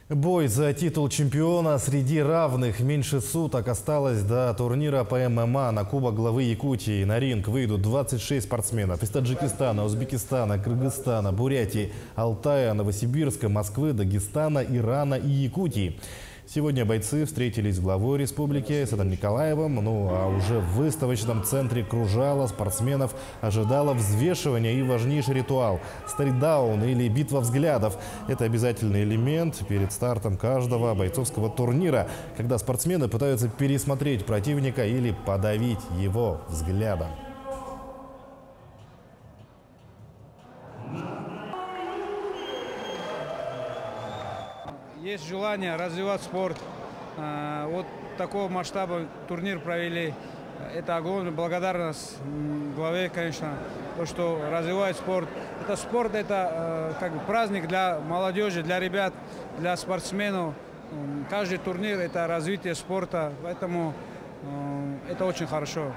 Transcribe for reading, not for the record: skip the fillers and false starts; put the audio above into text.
Бой за титул чемпиона среди равных. Меньше суток осталось до турнира по ММА на Кубок главы Якутии. На ринг выйдут 26 спортсменов из Таджикистана, Узбекистана, Кыргызстана, Бурятии, Алтая, Новосибирска, Москвы, Дагестана, Ирана и Якутии. Сегодня бойцы встретились с главой республики Садом Николаевым. Ну а уже в выставочном центре Кружала спортсменов ожидало взвешивание и важнейший ритуал – старидаун или битва взглядов. Это обязательный элемент перед стартом каждого бойцовского турнира, когда спортсмены пытаются пересмотреть противника или подавить его взглядом. Есть желание развивать спорт. Вот такого масштаба турнир провели. Это огромная благодарность главе, конечно, то, что развивает спорт. Спорт – это как бы праздник для молодежи, для ребят, для спортсменов. Каждый турнир – это развитие спорта, поэтому это очень хорошо.